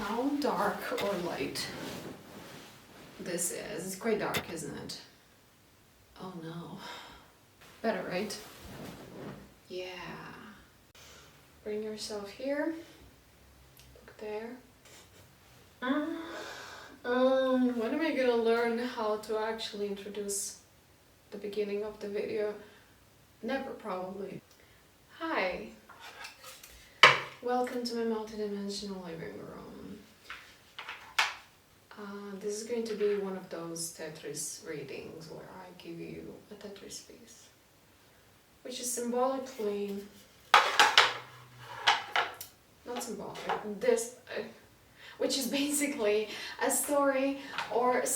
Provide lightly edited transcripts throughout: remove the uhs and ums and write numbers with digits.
how dark or light this is. It's quite dark, isn't it? Oh no. Better, right? Yeah. Bring yourself here. Look there. When am I gonna learn how to actually introduce the beginning of the video? Never, probably. Hi. Welcome to my multidimensional living room. This is going to be one of those Tetris readings where I give you a Tetris piece, which is symbolically, not symbolic, which is basically a story or a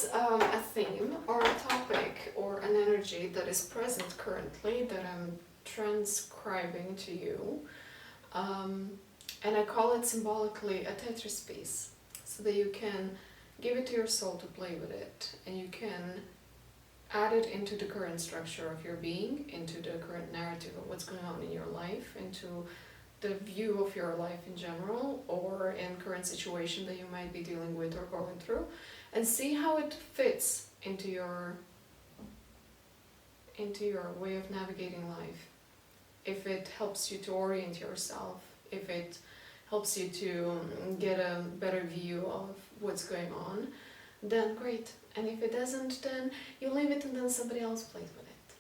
theme or a topic or an energy that is present currently that I'm transcribing to you. And I call it symbolically a Tetris piece, so that you can give it to your soul to play with it, and you can add it into the current structure of your being, into the current narrative of what's going on in your life, into the view of your life in general, or in current situation that you might be dealing with or going through, and see how it fits into your way of navigating life. If it helps you to orient yourself, if it helps you to get a better view of what's going on, then great. And if it doesn't, then you leave it and then somebody else plays with it.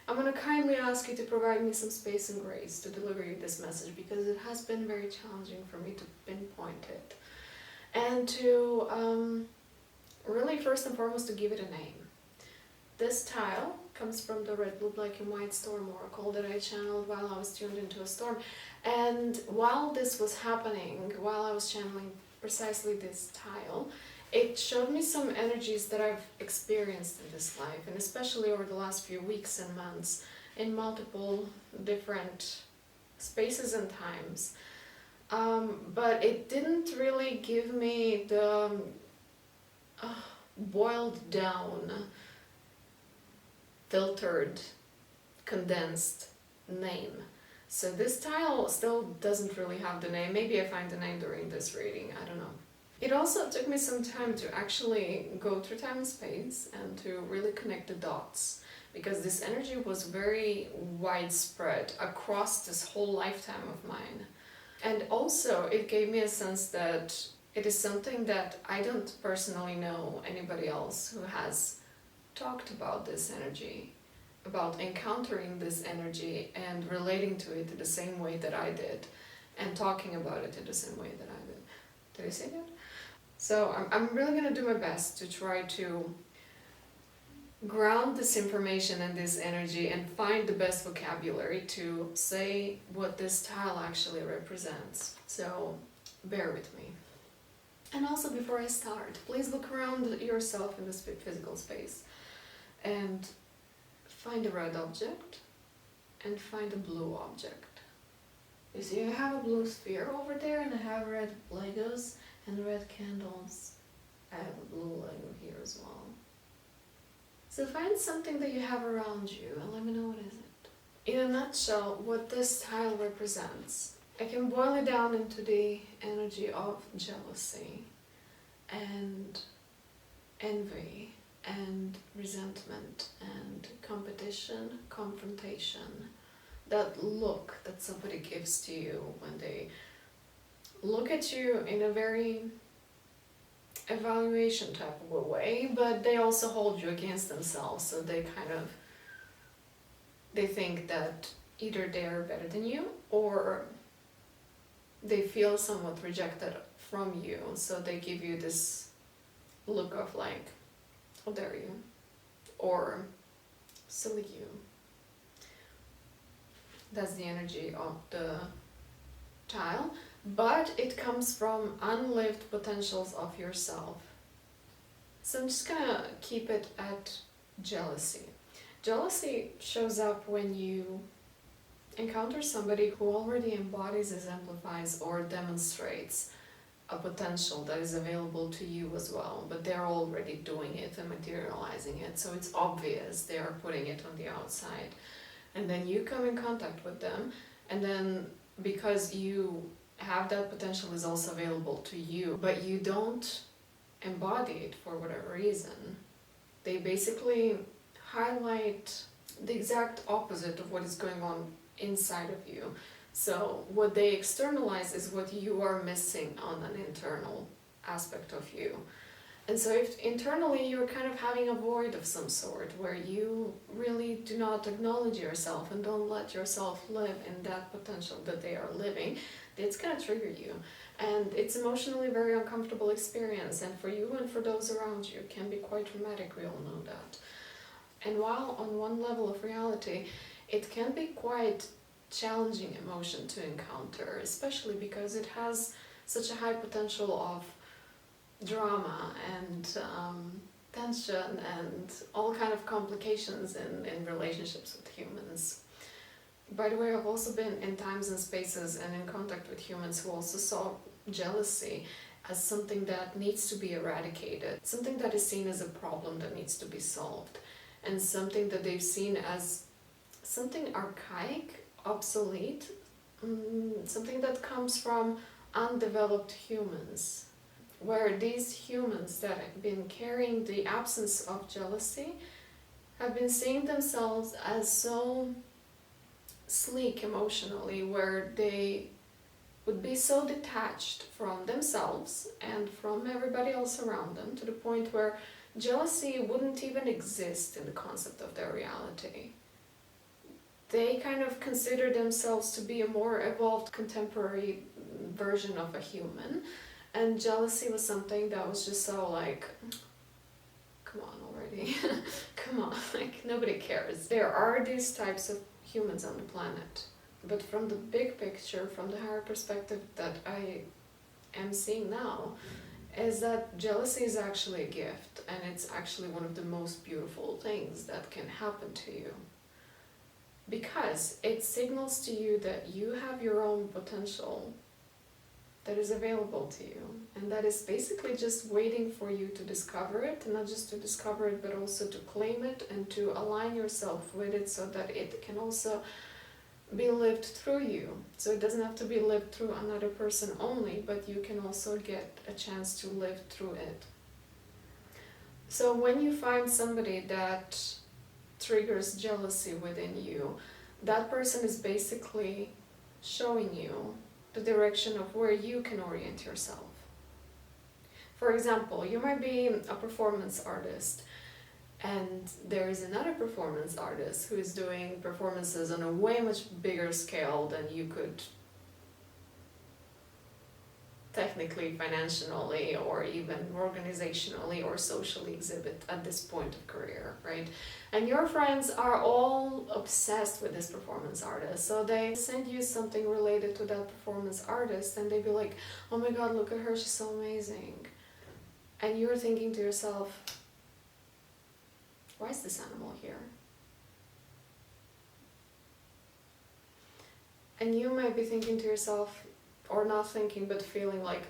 I'm going to kindly ask you to provide me some space and grace to deliver you this message, because it has been very challenging for me to pinpoint it. And to really, first and foremost, to give it a name. This tile comes from the Red, Blue, Black and White Storm Oracle that I channeled while I was tuned into a storm. And while this was happening, while I was channeling precisely this tile, it showed me some energies that I've experienced in this life, and especially over the last few weeks and months, in multiple different spaces and times. But it didn't really give me the boiled down, filtered, condensed name. So this tile still doesn't really have the name. Maybe I find the name during this reading, I don't know. It also took me some time to actually go through time and space and to really connect the dots, because this energy was very widespread across this whole lifetime of mine. And also it gave me a sense that it is something that I don't personally know anybody else who has talked about this energy, about encountering this energy and relating to it in the same way that I did, and talking about it in the same way that I did. Did I say that? So I'm really going to do my best to try to ground this information and this energy and find the best vocabulary to say what this tile actually represents. So bear with me. And also, before I start, please look around yourself in this physical space and find a red object and find a blue object. You see, I have a blue sphere over there, and I have red Legos and red candles. I have a blue Lego here as well. So find something that you have around you and let me know what is it. In a nutshell, what this tile represents, I can boil it down into the energy of jealousy and envy and resentment and competition, confrontation. That look that somebody gives to you when they look at you in a very evaluation type of a way, but they also hold you against themselves, so they think that either they're better than you or they feel somewhat rejected from you, so they give you this look of like, how dare you, or silly you. That's the energy of the tile, but it comes from unlived potentials of yourself. So I'm just gonna keep it at jealousy. Jealousy shows up when you encounter somebody who already embodies, exemplifies, or demonstrates a potential that is available to you as well, but they're already doing it and materializing it, so it's obvious they are putting it on the outside. And then you come in contact with them, and then because you have that potential is also available to you, but you don't embody it for whatever reason. They basically highlight the exact opposite of what is going on inside of you. So what they externalize is what you are missing on an internal aspect of you. And so if internally you're kind of having a void of some sort where you really do not acknowledge yourself and don't let yourself live in that potential that they are living, it's going to trigger you. And it's emotionally a very uncomfortable experience, and for you and for those around you it can be quite traumatic, we all know that. And while on one level of reality it can be quite challenging emotion to encounter, especially because it has such a high potential of drama and tension and all kind of complications in relationships with humans. By the way, I've also been in times and spaces and in contact with humans who also saw jealousy as something that needs to be eradicated, something that is seen as a problem that needs to be solved, and something that they've seen as something archaic, obsolete, something that comes from undeveloped humans, where these humans that have been carrying the absence of jealousy have been seeing themselves as so sleek emotionally, where they would be so detached from themselves and from everybody else around them to the point where jealousy wouldn't even exist in the concept of their reality. They kind of consider themselves to be a more evolved contemporary version of a human, and jealousy was something that was just so like, come on already, come on, like nobody cares. There are these types of humans on the planet, but from the big picture, from the higher perspective that I am seeing now, is that jealousy is actually a gift, and it's actually one of the most beautiful things that can happen to you. Because it signals to you that you have your own potential that is available to you, and that is basically just waiting for you to discover it, and not just to discover it but also to claim it and to align yourself with it so that it can also be lived through you. So it doesn't have to be lived through another person only, but you can also get a chance to live through it. So when you find somebody that triggers jealousy within you, that person is basically showing you the direction of where you can orient yourself. For example, you might be a performance artist, and there is another performance artist who is doing performances on a way much bigger scale than you could technically, financially, or even organizationally or socially exhibit at this point of career, right? And your friends are all obsessed with this performance artist, so they send you something related to that performance artist, and they be like, oh my god, look at her, she's so amazing. And you're thinking to yourself, why is this animal here? And you might be thinking to yourself, or not thinking but feeling like,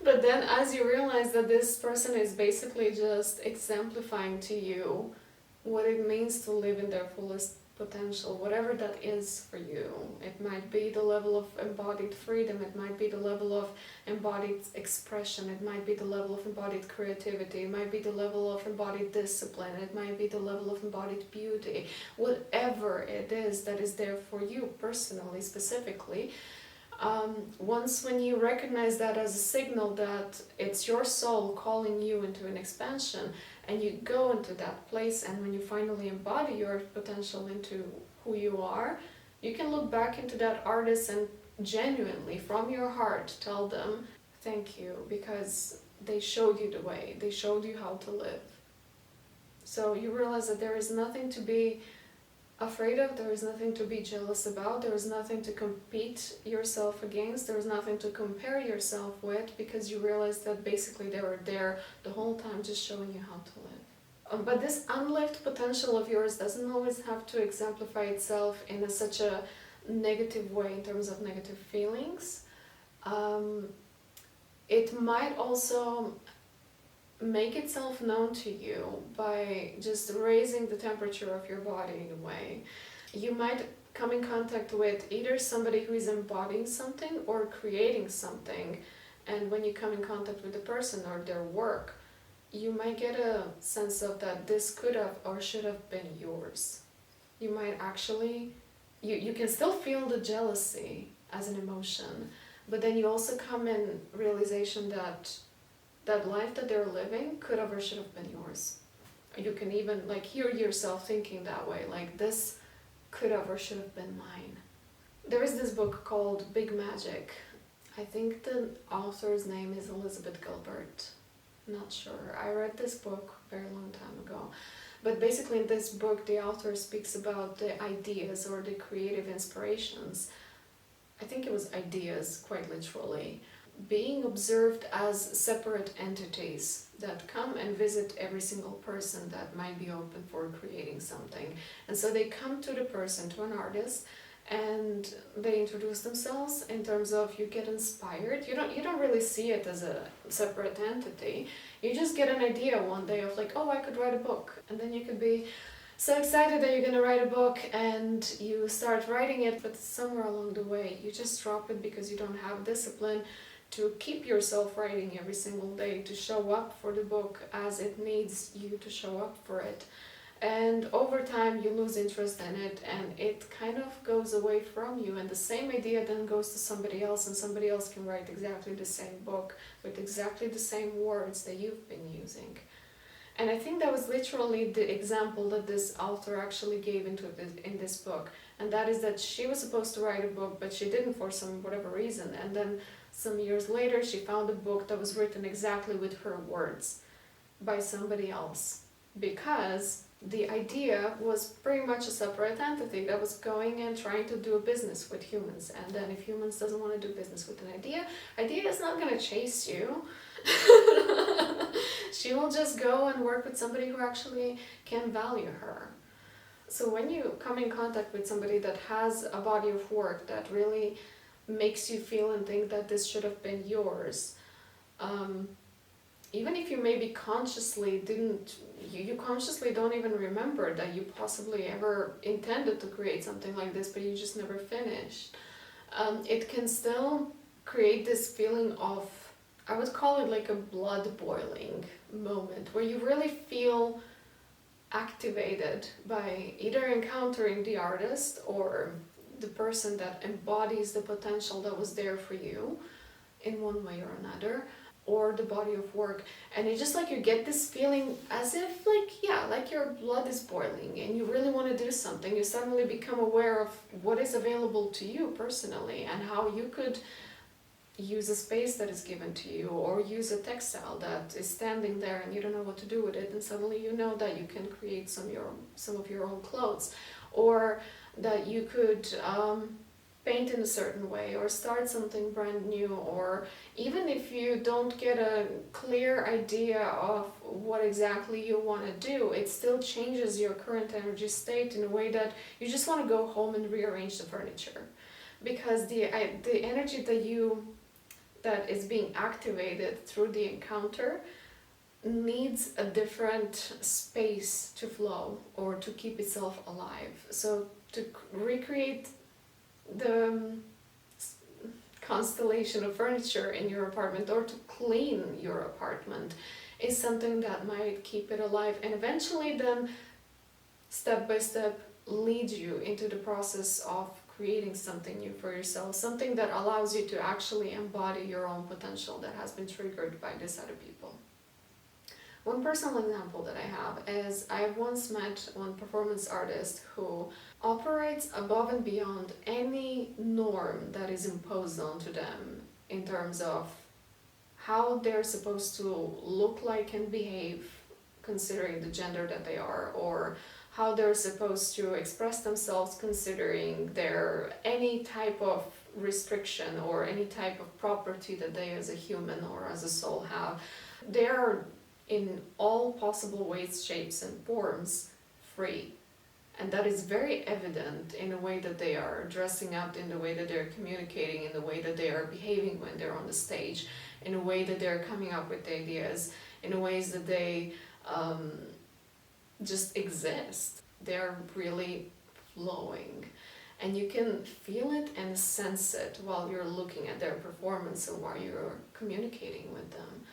But then as you realize that this person is basically just exemplifying to you what it means to live in their fullest potential, whatever that is for you. It might be the level of embodied freedom, it might be the level of embodied expression, it might be the level of embodied creativity, it might be the level of embodied discipline, it might be the level of embodied beauty. Whatever it is that is there for you personally, specifically, once when you recognize that as a signal that it's your soul calling you into an expansion, and you go into that place, and when you finally embody your potential into who you are, you can look back into that artist and genuinely, from your heart, tell them thank you, because they showed you the way, they showed you how to live. So you realize that there is nothing to be afraid of, there is nothing to be jealous about, there is nothing to compete yourself against, there is nothing to compare yourself with, because you realize that basically they were there the whole time just showing you how to live. But this unlived potential of yours doesn't always have to exemplify itself in such a negative way in terms of negative feelings. It might also make itself known to you by just raising the temperature of your body in a way. You might come in contact with either somebody who is embodying something or creating something, and when you come in contact with the person or their work, you might get a sense of that this could have or should have been yours. You might actually, you can still feel the jealousy as an emotion, but then you also come in realization that that life that they're living could have or should have been yours. You can even like hear yourself thinking that way, like this could have or should have been mine. There is this book called Big Magic. I think the author's name is Elizabeth Gilbert. Not sure. I read this book a very long time ago. But basically in this book the author speaks about the ideas or the creative inspirations. I think it was ideas, quite literally, being observed as separate entities that come and visit every single person that might be open for creating something. And so they come to the person, to an artist, and they introduce themselves in terms of you get inspired. You don't really see it as a separate entity. You just get an idea one day of like, oh, I could write a book. And then you could be so excited that you're going to write a book and you start writing it, but somewhere along the way you just drop it because you don't have discipline to keep yourself writing every single day, to show up for the book as it needs you to show up for it. And over time you lose interest in it and it kind of goes away from you, and the same idea then goes to somebody else, and somebody else can write exactly the same book with exactly the same words that you've been using. And I think that was literally the example that this author actually gave in this book. And that is that she was supposed to write a book, but she didn't for some whatever reason. And then some years later, she found a book that was written exactly with her words by somebody else. Because the idea was pretty much a separate entity that was going and trying to do a business with humans. And then if humans doesn't want to do business with an idea is not going to chase you. She will just go and work with somebody who actually can value her. So when you come in contact with somebody that has a body of work that really makes you feel and think that this should have been yours, even if you maybe consciously didn't, you consciously don't even remember that you possibly ever intended to create something like this, but you just never finished, it can still create this feeling of, I would call it like a blood boiling moment where you really feel activated by either encountering the artist or the person that embodies the potential that was there for you in one way or another, or the body of work. And it's just like you get this feeling as if like your blood is boiling and you really want to do something. You suddenly become aware of what is available to you personally and how you could use a space that is given to you, or use a textile that is standing there and you don't know what to do with it, and suddenly you know that you can create some of your own clothes, or that you could paint in a certain way or start something brand new, or even if you don't get a clear idea of what exactly you want to do, it still changes your current energy state in a way that you just want to go home and rearrange the furniture, because the energy that is being activated through the encounter needs a different space to flow or to keep itself alive. So to recreate the constellation of furniture in your apartment, or to clean your apartment, is something that might keep it alive, and eventually then step by step lead you into the process of creating something new for yourself, something that allows you to actually embody your own potential that has been triggered by these other people. One personal example that I have is I once met one performance artist who operates above and beyond any norm that is imposed onto them in terms of how they're supposed to look like and behave considering the gender that they are, or how they're supposed to express themselves considering their any type of restriction or any type of property that they as a human or as a soul have. They are in all possible ways, shapes and forms free. And that is very evident in the way that they are dressing up, in the way that they're communicating, in the way that they are behaving when they're on the stage, in the way that they're coming up with ideas, in the ways that they just exist. They're really flowing. And you can feel it and sense it while you're looking at their performance or while you're communicating with them.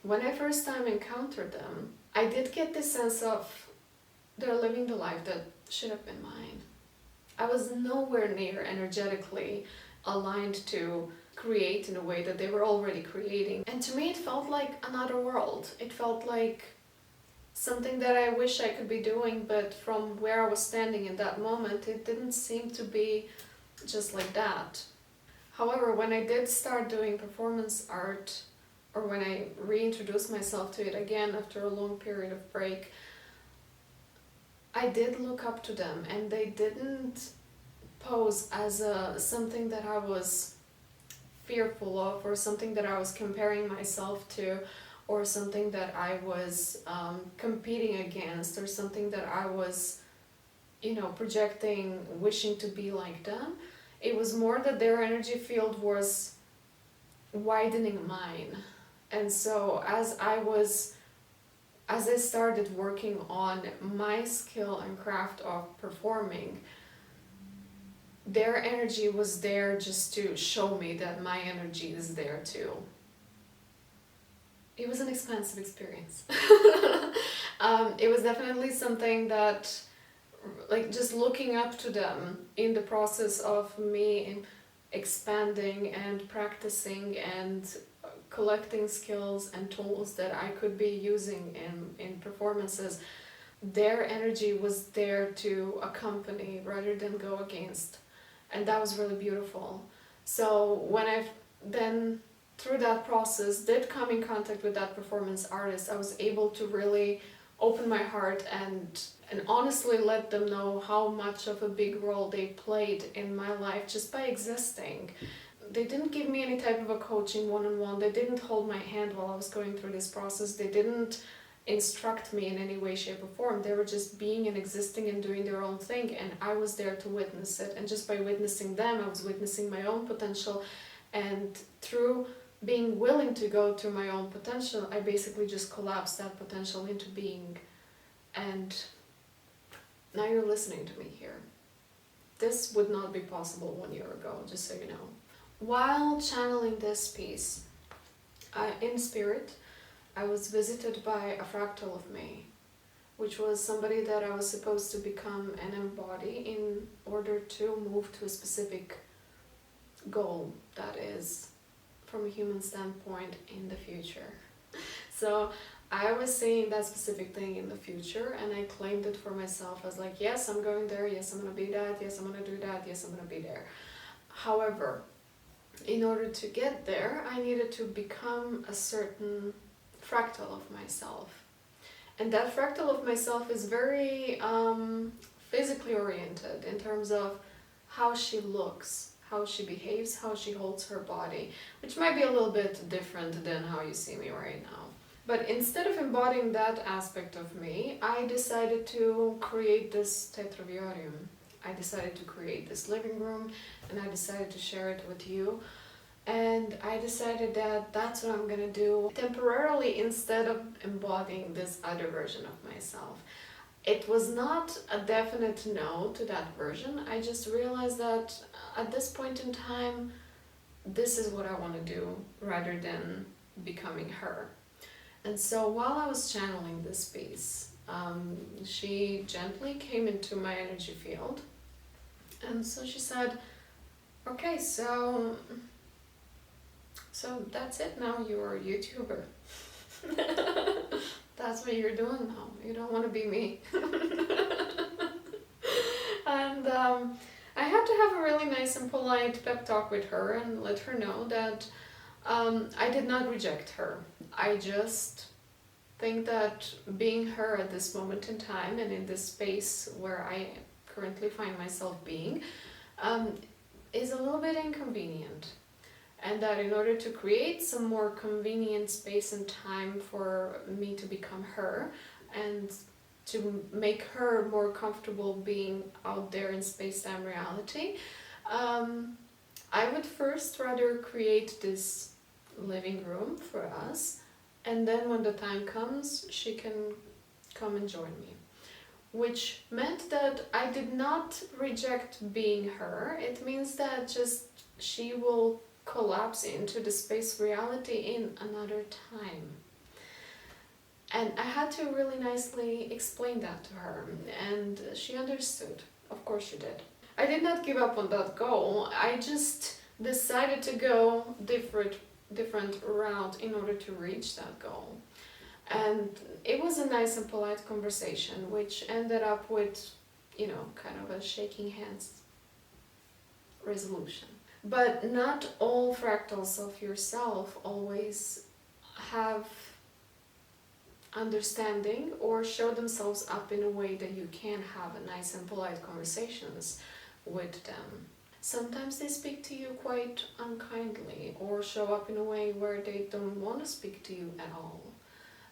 When I first time encountered them, I did get this sense of they're living the life that should have been mine. I was nowhere near energetically aligned to create in a way that they were already creating. And to me it felt like another world. It felt like something that I wish I could be doing, but from where I was standing in that moment, it didn't seem to be just like that. However, when I did start doing performance art, or when I reintroduced myself to it again after a long period of break, I did look up to them, and they didn't pose as something that I was fearful of, or something that I was comparing myself to, or something that I was competing against, or something that I was, projecting, wishing to be like them. It was more that their energy field was widening mine. And so as I started working on my skill and craft of performing, their energy was there just to show me that my energy is there too. It was an expansive experience. It was definitely something that, like, just looking up to them in the process of me expanding and practicing and collecting skills and tools that I could be using in performances. Their energy was there to accompany rather than go against. And that was really beautiful. So when I've then, through that process, did come in contact with that performance artist, I was able to really open my heart and honestly let them know how much of a big role they played in my life just by existing. They didn't give me any type of a coaching one-on-one. They didn't hold my hand while I was going through this process. They didn't instruct me in any way, shape, or form. They were just being and existing and doing their own thing, and I was there to witness it. And just by witnessing them, I was witnessing my own potential. And through being willing to go through my own potential, I basically just collapsed that potential into being. And now you're listening to me here. This would not be possible 1 year ago, just so you know. While channeling this piece, in spirit, I was visited by a fractal of me, which was somebody that I was supposed to become and embody in order to move to a specific goal that is, from a human standpoint, in the future. So I was saying that specific thing in the future, and I claimed it for myself as like, yes, I'm going there, yes, I'm going to be that, yes, I'm going to do that, yes, I'm going to be there. However, in order to get there, I needed to become a certain fractal of myself. And that fractal of myself is very physically oriented in terms of how she looks, how she behaves, how she holds her body, which might be a little bit different than how you see me right now. But instead of embodying that aspect of me, I decided to create this tetraviarium. I decided to create this living room, and I decided to share it with you. And I decided that that's what I'm gonna do temporarily instead of embodying this other version of myself. It was not a definite no to that version. I just realized that at this point in time, this is what I want to do rather than becoming her. And so while I was channeling this piece, she gently came into my energy field. And so she said, okay, so that's it now, you're a YouTuber. That's what you're doing now. You don't want to be me. And I had to have a really nice and polite pep talk with her and let her know that I did not reject her. I just think that being her at this moment in time and in this space where I currently find myself being is a little bit inconvenient. And that in order to create some more convenient space and time for me to become her and to make her more comfortable being out there in space-time reality, I would first rather create this living room for us, and then when the time comes, she can come and join me. Which meant that I did not reject being her. It means that just she will collapse into the space reality in another time. And I had to really nicely explain that to her, and she understood. Of course she did. I did not give up on that goal. I just decided to go different route in order to reach that goal. And it was a nice and polite conversation, which ended up with, kind of a shaking hands resolution. But not all fractals of yourself always have understanding or show themselves up in a way that you can have a nice and polite conversations with them. Sometimes they speak to you quite unkindly or show up in a way where they don't want to speak to you at all.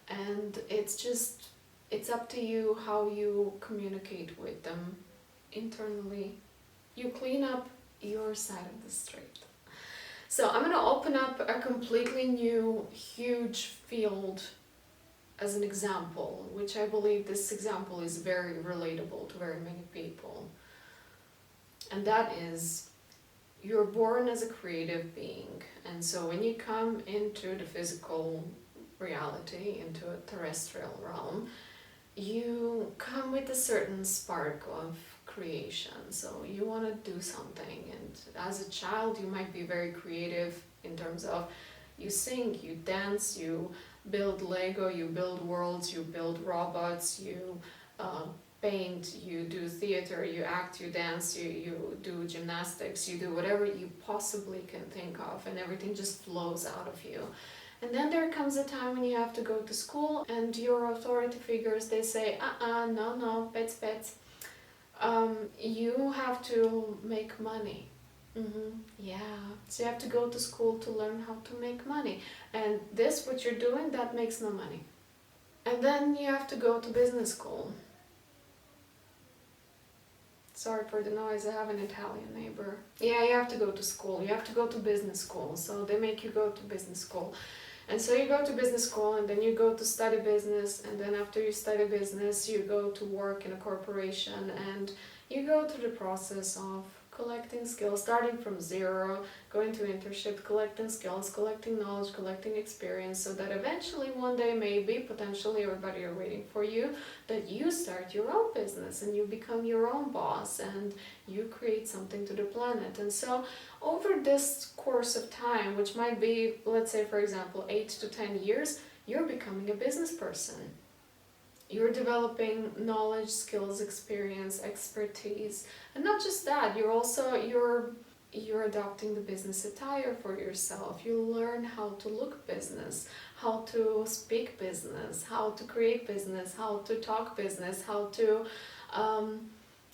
And it's up to you how you communicate with them internally. You clean up your side of the street. So I'm going to open up a completely new, huge field as an example, which I believe this example is very relatable to very many people. And that is, you're born as a creative being. And so when you come into the physical reality, into a terrestrial realm, you come with a certain spark of creation. So you want to do something, and as a child you might be very creative in terms of you sing, you dance, you build Lego, you build worlds, you build robots, you paint, you do theater, you act, you dance, you do gymnastics, you do whatever you possibly can think of, and everything just flows out of you. And then there comes a time when you have to go to school, and your authority figures, they say, no, pets. You have to make money. Yeah, so you have to go to school to learn how to make money. And this, what you're doing, that makes no money. And then you have to go to business school. Sorry for the noise, I have an Italian neighbor. Yeah, you have to go to school, you have to go to business school, so they make you go to business school. And so you go to business school, and then you go to study business, and then after you study business, you go to work in a corporation, and you go through the process of collecting skills, starting from zero, going to internship, collecting skills, collecting knowledge, collecting experience, so that eventually one day, maybe, potentially, everybody are waiting for you, that you start your own business and you become your own boss and you create something to the planet. And so over this course of time, which might be, let's say, for example, 8 to 10 years, you're becoming a business person. You're developing knowledge, skills, experience, expertise. And not just that, you're adopting the business attire for yourself. You learn how to look business, how to speak business, how to create business, how to talk business, how to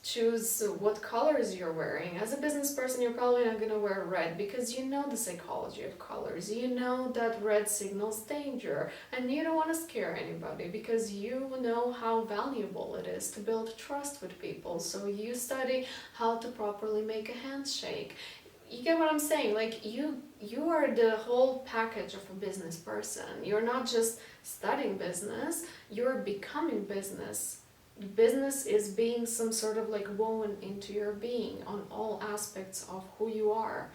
choose what colors you're wearing. As a business person, you're probably not going to wear red because you know the psychology of colors. You know that red signals danger, and you don't want to scare anybody because you know how valuable it is to build trust with people. So you study how to properly make a handshake. You get what I'm saying? Like you are the whole package of a business person. You're not just studying business, you're becoming business. Business is being some sort of like woven into your being on all aspects of who you are,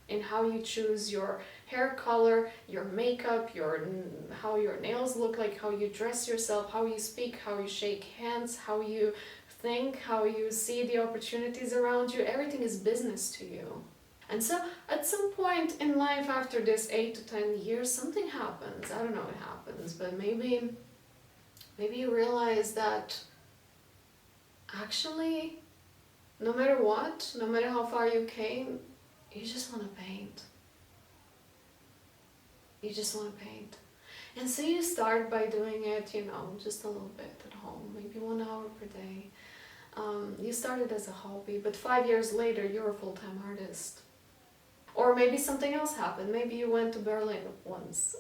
in how you choose your hair color, your makeup, how your nails look like, how you dress yourself, how you speak, how you shake hands, how you think, how you see the opportunities around you. Everything is business to you. And so at some point in life after this 8 to 10 years, something happens. I don't know what happens, but maybe you realize that actually, no matter what, no matter how far you came, you just want to paint. You just want to paint. And so you start by doing it, just a little bit at home, maybe 1 hour per day. You started as a hobby, but 5 years later, you're a full-time artist. Or maybe something else happened. Maybe you went to Berlin once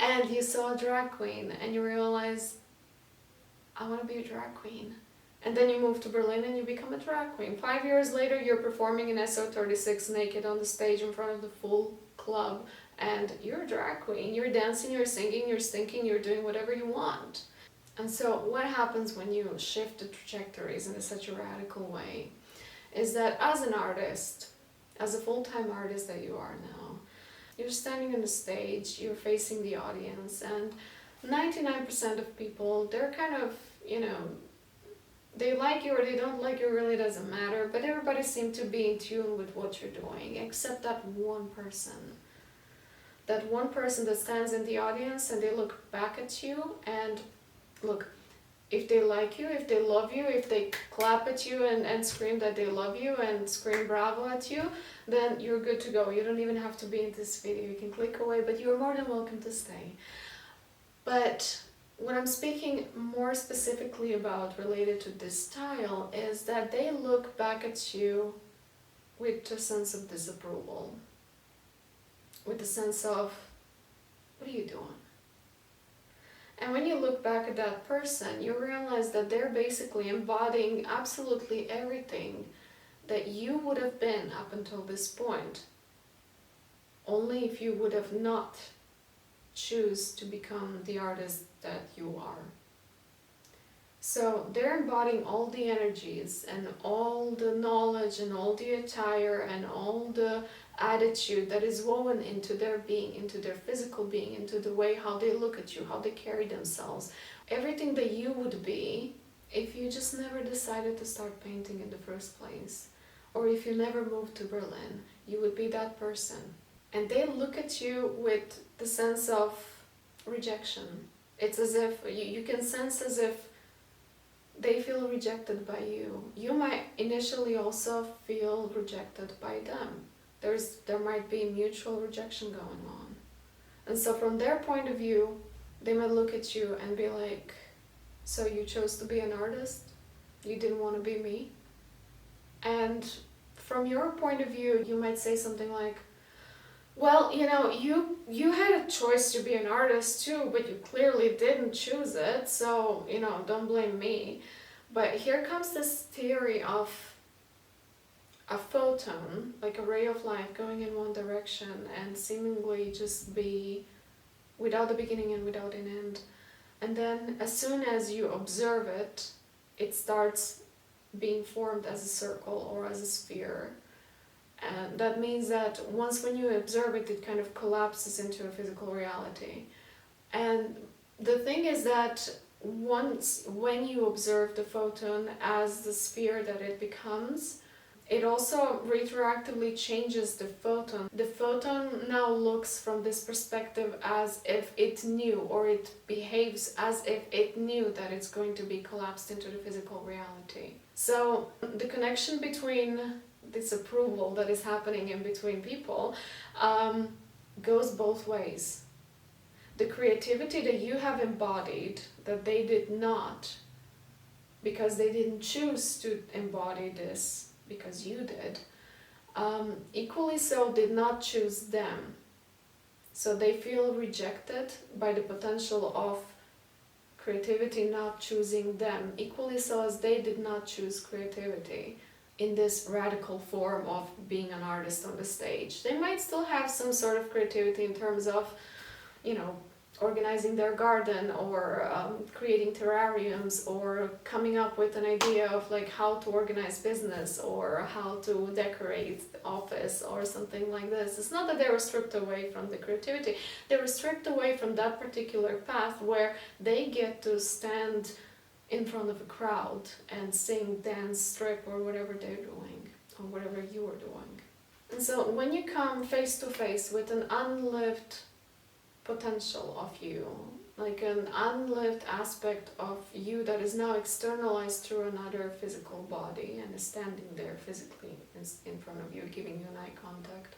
and you saw a drag queen and you realize, I want to be a drag queen. And then you move to Berlin and you become a drag queen. 5 years later, you're performing in SO36 naked on the stage in front of the full club, and you're a drag queen. You're dancing, you're singing, you're stinking, you're doing whatever you want. And so what happens when you shift the trajectories in such a radical way is that as an artist, as a full-time artist that you are now, you're standing on the stage, you're facing the audience, and 99% of people, they're kind of, they like you or they don't like you, really doesn't matter, but everybody seems to be in tune with what you're doing, except that one person. That one person that stands in the audience and they look back at you, and look, if they like you, if they love you, if they clap at you and scream that they love you and scream bravo at you, then you're good to go. You don't even have to be in this video. You can click away, but you're more than welcome to stay. But what I'm speaking more specifically about related to this style is that they look back at you with a sense of disapproval, with a sense of, what are you doing? And when you look back at that person, you realize that they're basically embodying absolutely everything that you would have been up until this point, only if you would have not choose to become the artist that you are. So they're embodying all the energies and all the knowledge and all the attire and all the attitude that is woven into their being, into their physical being, into the way how they look at you, how they carry themselves. Everything that you would be if you just never decided to start painting in the first place. Or if you never moved to Berlin, you would be that person. And they look at you with the sense of rejection. It's as if, you can sense as if they feel rejected by you. You might initially also feel rejected by them. There might be mutual rejection going on. And so from their point of view, they might look at you and be like, so you chose to be an artist? You didn't want to be me? And from your point of view, you might say something like, well, you had a choice to be an artist too, but you clearly didn't choose it, so, don't blame me. But here comes this theory of a photon, like a ray of light going in one direction and seemingly just be without a beginning and without an end. And then as soon as you observe it, it starts being formed as a circle or as a sphere. And that means that when you observe it, it kind of collapses into a physical reality. And the thing is that when you observe the photon as the sphere that it becomes, it also retroactively changes the photon. The photon now looks from this perspective as if it knew, or it behaves as if it knew that it's going to be collapsed into the physical reality. So the connection between this approval that is happening in between people goes both ways. The creativity that you have embodied, that they did not, because they didn't choose to embody this, because you did, equally so did not choose them. So they feel rejected by the potential of creativity not choosing them, equally so as they did not choose creativity in this radical form of being an artist on the stage. They might still have some sort of creativity in terms of, organizing their garden, or creating terrariums, or coming up with an idea of like how to organize business or how to decorate the office or something like this. It's not that they were stripped away from the creativity, they were stripped away from that particular path where they get to stand in front of a crowd and sing, dance, strip, or whatever they're doing, or whatever you are doing. And so when you come face to face with an unlived potential of you, like an unlived aspect of you that is now externalized through another physical body and is standing there physically in front of you, giving you an eye contact.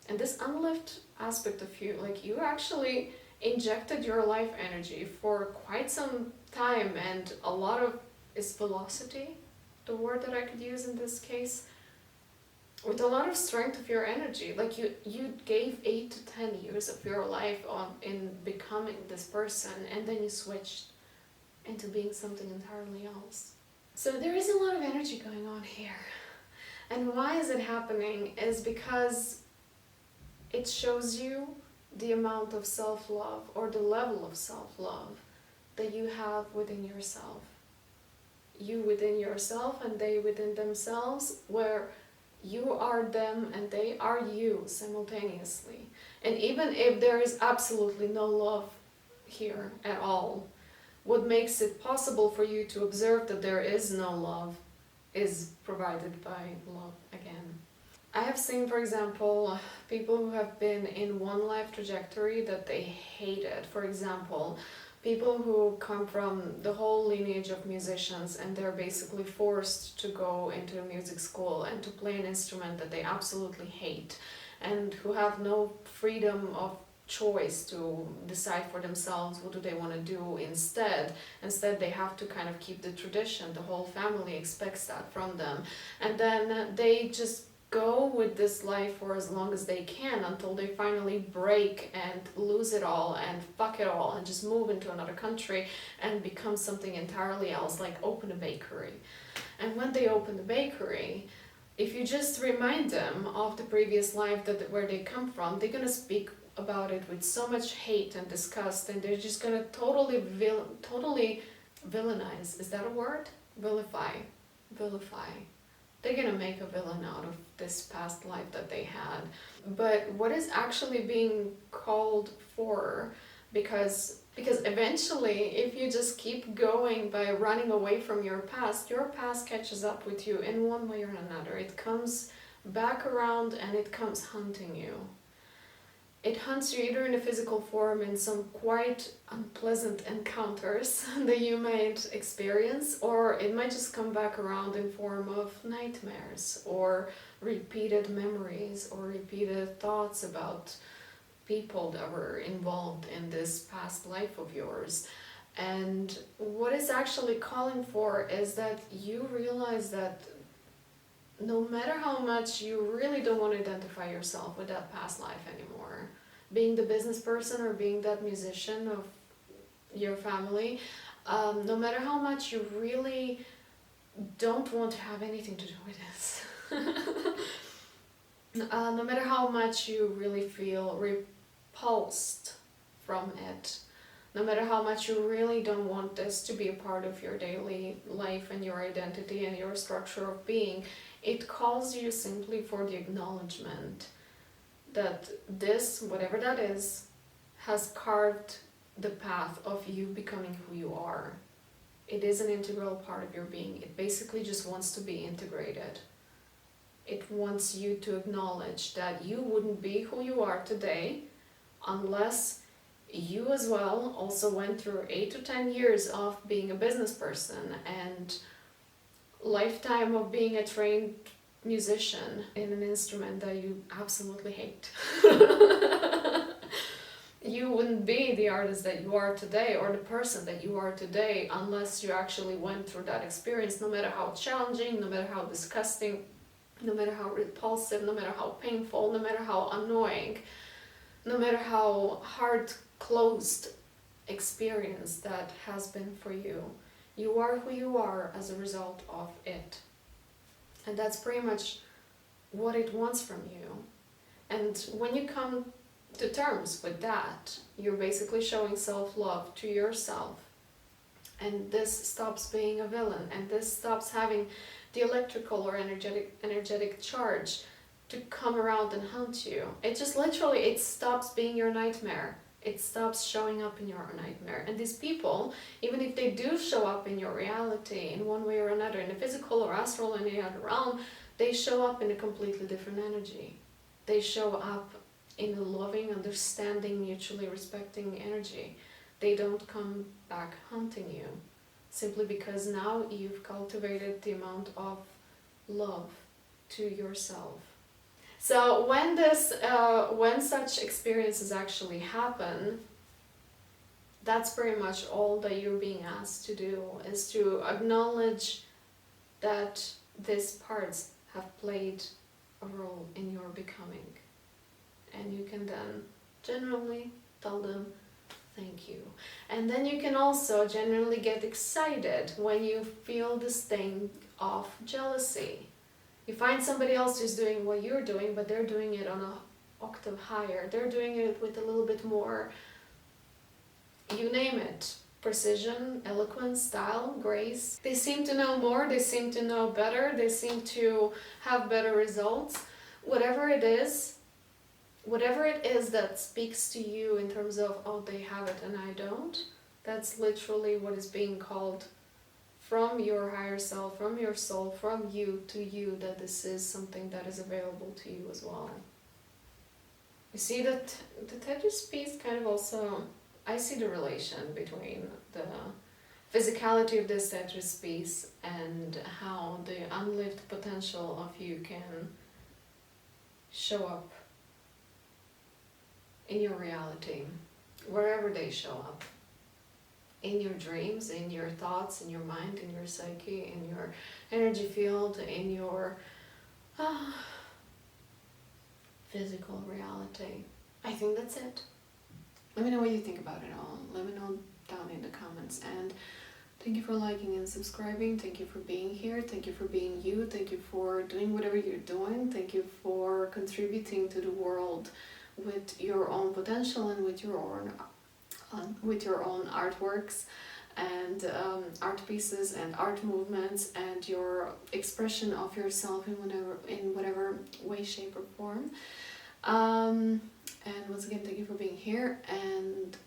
And this unlived aspect of you, like you actually injected your life energy for quite some time, and a lot of is velocity, the word that I could use in this case, with a lot of strength of your energy. Like you gave 8 to 10 years of your life in becoming this person, and then you switched into being something entirely else. So there is a lot of energy going on here. And why is it happening is because it shows you the amount of self-love or the level of self-love that you have within yourself. You within yourself and they within themselves, where you are them and they are you simultaneously. And even if there is absolutely no love here at all, what makes it possible for you to observe that there is no love is provided by love again. I have seen, for example, people who have been in one life trajectory that they hated. For example, people who come from the whole lineage of musicians and they're basically forced to go into a music school and to play an instrument that they absolutely hate, and who have no freedom of choice to decide for themselves what do they want to do instead. Instead they have to kind of keep the tradition. The whole family expects that from them, and then they just go with this life for as long as they can until they finally break and lose it all and fuck it all and just move into another country and become something entirely else, like open a bakery. And when they open the bakery, if you just remind them of the previous life that where they come from, they're gonna speak about it with so much hate and disgust, and they're just gonna totally villainize. Is that a word? Vilify. They're gonna make a villain out of this past life that they had. But what is actually being called for, because eventually if you just keep going by running away from your past catches up with you in one way or another. It comes back around and it comes hunting you. It hunts you either in a physical form in some quite unpleasant encounters that you might experience, or it might just come back around in form of nightmares or repeated memories or repeated thoughts about people that were involved in this past life of yours. And what it's actually calling for is that you realize that no matter how much you really don't want to identify yourself with that past life anymore, being the business person or being that musician of your family, no matter how much you really don't want to have anything to do with this, no matter how much you really feel repulsed from it, no matter how much you really don't want this to be a part of your daily life and your identity and your structure of being, it calls you simply for the acknowledgement that this, whatever that is, has carved the path of you becoming who you are. It is an integral part of your being. It basically just wants to be integrated. It wants you to acknowledge that you wouldn't be who you are today unless you as well also went through 8 to 10 years of being a business person and lifetime of being a trained musician in an instrument that you absolutely hate. You wouldn't be the artist that you are today or the person that you are today unless you actually went through that experience, no matter how challenging, no matter how disgusting, no matter how repulsive, no matter how painful, no matter how annoying, no matter how hard-closed experience that has been for you. You are who you are as a result of it. And that's pretty much what it wants from you. And when you come to terms with that, you're basically showing self-love to yourself. And this stops being a villain, and this stops having the electrical or energetic charge to come around and hunt you. It just literally, it stops being your nightmare. It stops showing up in your nightmare. And these people, even if they do show up in your reality in one way or another, in the physical or astral or any other realm, they show up in a completely different energy. They show up in a loving, understanding, mutually respecting energy. They don't come back hunting you, simply because now you've cultivated the amount of love to yourself. So when such experiences actually happen, that's pretty much all that you're being asked to do, is to acknowledge that these parts have played a role in your becoming. And you can then generally tell them Thank you. And then you can also genuinely get excited when you feel this thing of jealousy. You find somebody else who's doing what you're doing, but they're doing it on an octave higher. They're doing it with a little bit more, you name it, precision, eloquence, style, grace. They seem to know more, they seem to know better, they seem to have better results. Whatever it is that speaks to you in terms of, oh, they have it and I don't, that's literally what is being called from your higher self, from your soul, from you to you, that this is something that is available to you as well. You see that the Tetris piece kind of also, I see the relation between the physicality of this Tetris piece and how the unlived potential of you can show up in your reality, wherever they show up. In your dreams, in your thoughts, in your mind, in your psyche, in your energy field, in your physical reality. I think that's it. Let me know what you think about it all. Let me know down in the comments. And thank you for liking and subscribing. Thank you for being here. Thank you for being you. Thank you for doing whatever you're doing. Thank you for contributing to the world with your own potential and with your own artworks and art pieces and art movements and your expression of yourself in whatever way, shape or form. And once again, thank you for being here, and